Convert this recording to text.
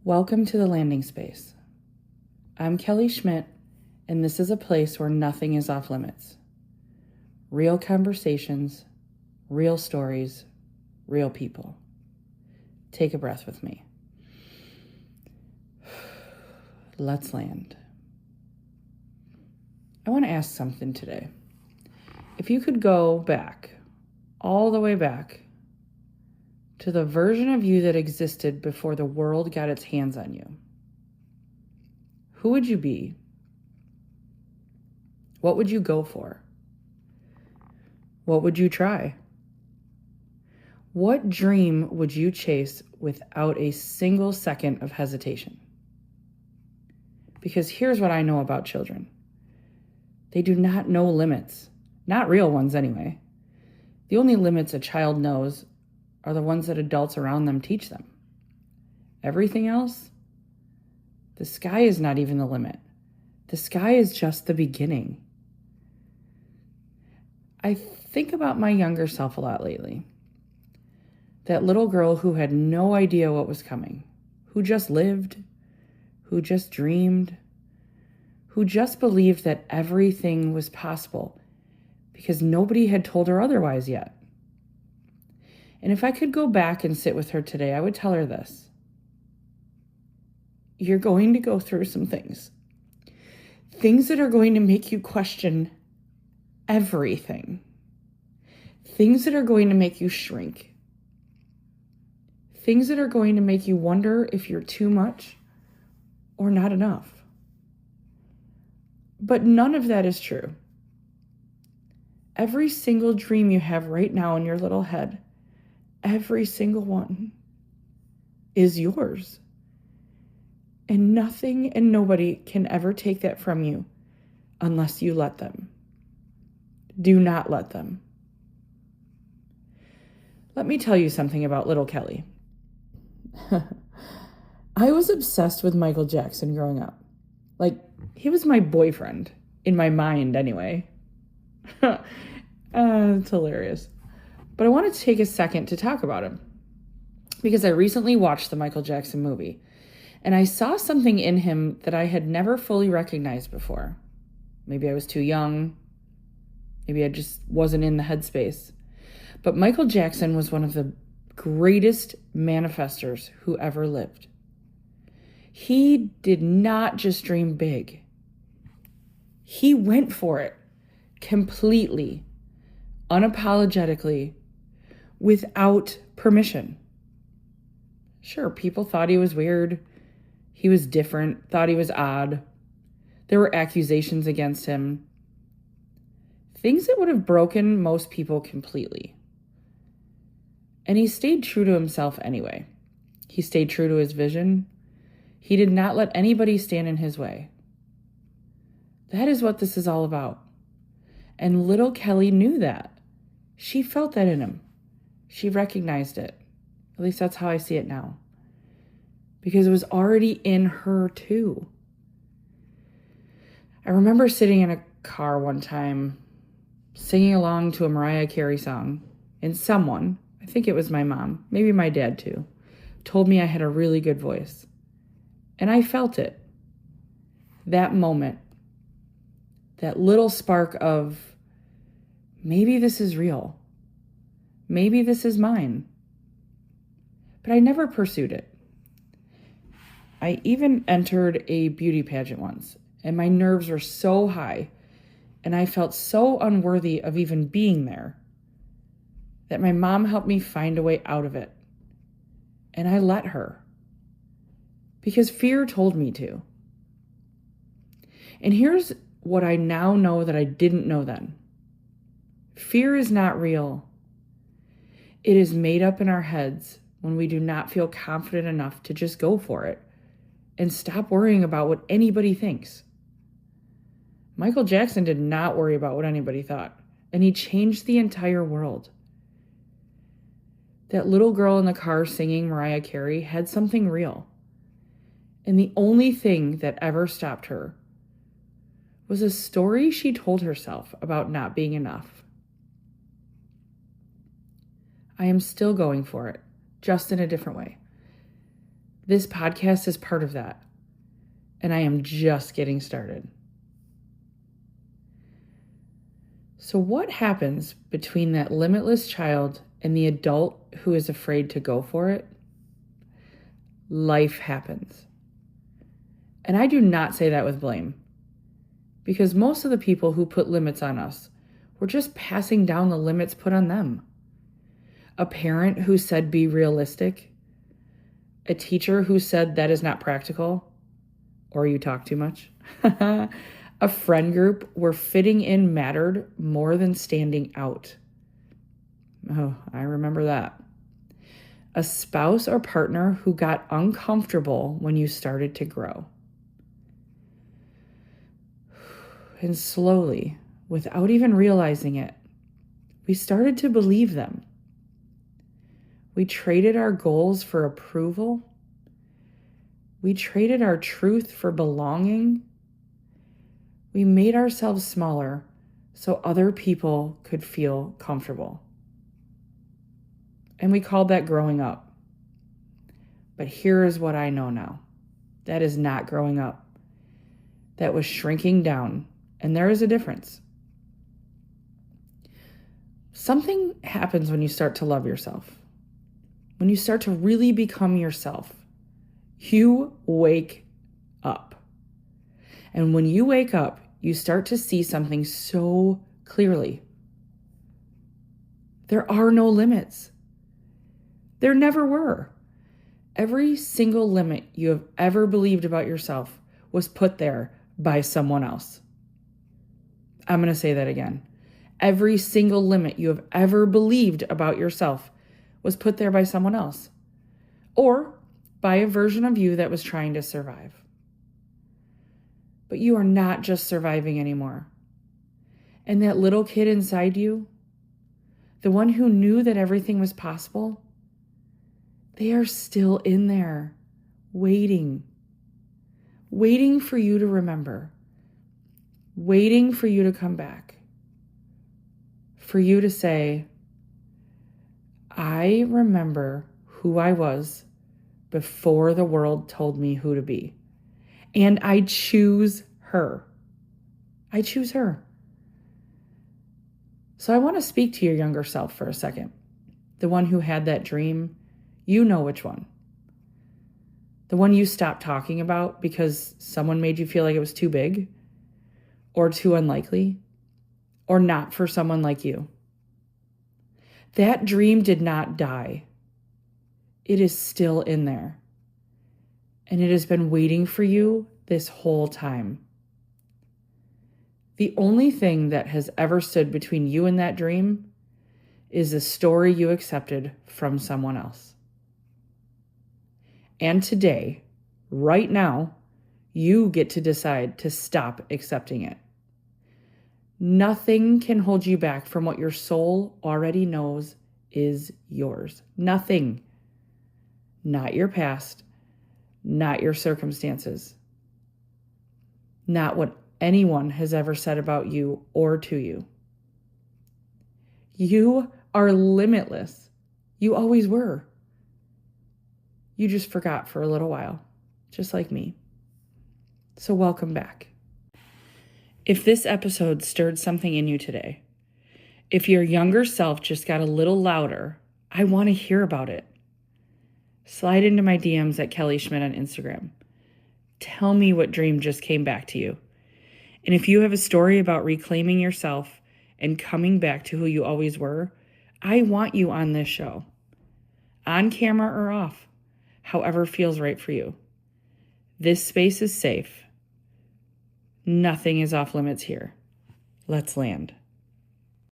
Welcome to the landing space. I'm Kelly Schmidt, and this is a place where nothing is off limits. Real conversations, real stories, real people. Take a breath with me. Let's land. I want to ask something today. If you could go back, all the way back, to the version of you that existed before the world got its hands on you, who would you be? What would you go for? What would you try? What dream would you chase without a single second of hesitation? Because here's what I know about children. They do not know limits. Not real ones, anyway. The only limits a child knows are the ones that adults around them teach them. Everything else, the sky is not even the limit. The sky is just the beginning. I think about my younger self a lot lately. That little girl who had no idea what was coming, who just lived, who just dreamed, who just believed that everything was possible because nobody had told her otherwise yet. And if I could go back and sit with her today, I would tell her this. You're going to go through some things. Things that are going to make you question everything. Things that are going to make you shrink. Things that are going to make you wonder if you're too much or not enough. But none of that is true. Every single dream you have right now in your little head, every single one, is yours. And nothing and nobody can ever take that from you unless you let them. Do not let them. Let me tell you something about little Kelly. I was obsessed with Michael Jackson growing up. Like, he was my boyfriend, in my mind anyway. It's hilarious. But I want to take a second to talk about him because I recently watched the Michael Jackson movie and I saw something in him that I had never fully recognized before. Maybe I was too young. Maybe I just wasn't in the headspace. But Michael Jackson was one of the greatest manifestors who ever lived. He did not just dream big. He went for it completely, unapologetically, without permission. Sure, people thought he was weird. He was different, thought he was odd. There were accusations against him. Things that would have broken most people completely. And he stayed true to himself anyway. He stayed true to his vision. He did not let anybody stand in his way. That is what this is all about. And little Kelly knew that. She felt that in him. She recognized it. At least that's how I see it now. Because it was already in her too. I remember sitting in a car one time, singing along to a Mariah Carey song, and someone, I think it was my mom, maybe my dad too, told me I had a really good voice. And I felt it. That moment. That little spark of, maybe this is real. Maybe this is mine. But I never pursued it. I even entered a beauty pageant once, and my nerves were so high, and I felt so unworthy of even being there, that my mom helped me find a way out of it. And I let her. Because fear told me to. And here's what I now know that I didn't know then. Fear is not real. It is made up in our heads when we do not feel confident enough to just go for it and stop worrying about what anybody thinks. Michael Jackson did not worry about what anybody thought, and he changed the entire world. That little girl in the car singing Mariah Carey had something real. And the only thing that ever stopped her was a story she told herself about not being enough. I am still going for it, just in a different way. This podcast is part of that, and I am just getting started. So what happens between that limitless child and the adult who is afraid to go for it? Life happens. And I do not say that with blame, because most of the people who put limits on us were just passing down the limits put on them. A parent who said be realistic, a teacher who said that is not practical, or you talk too much, a friend group where fitting in mattered more than standing out. Oh, I remember that. A spouse or partner who got uncomfortable when you started to grow. And slowly, without even realizing it, we started to believe them. We traded our goals for approval. We traded our truth for belonging. We made ourselves smaller so other people could feel comfortable. And we called that growing up. But here is what I know now. That is not growing up. That was shrinking down. And there is a difference. Something happens when you start to love yourself. When you start to really become yourself. You wake up. And when you wake up, you start to see something so clearly. There are no limits. There never were. Every single limit you have ever believed about yourself was put there by someone else. I'm going to say that again. Every single limit you have ever believed about yourself was put there by someone else, or by a version of you that was trying to survive. But you are not just surviving anymore. And that little kid inside you, the one who knew that everything was possible, they are still in there, waiting for you to remember, waiting for you to come back, for you to say, I remember who I was before the world told me who to be. And I choose her. I choose her. So I want to speak to your younger self for a second. The one who had that dream, you know which one. The one you stopped talking about because someone made you feel like it was too big, or too unlikely, or not for someone like you. That dream did not die. It is still in there. And it has been waiting for you this whole time. The only thing that has ever stood between you and that dream is the story you accepted from someone else. And today, right now, you get to decide to stop accepting it. Nothing can hold you back from what your soul already knows is yours. Nothing. Not your past. Not your circumstances. Not what anyone has ever said about you or to you. You are limitless. You always were. You just forgot for a little while, just like me. So welcome back. If this episode stirred something in you today, if your younger self just got a little louder, I want to hear about it. Slide into my DMs at Kelly Schmidt on Instagram. Tell me what dream just came back to you. And if you have a story about reclaiming yourself and coming back to who you always were, I want you on this show. On camera or off, however feels right for you. This space is safe. Nothing is off limits here. Let's land.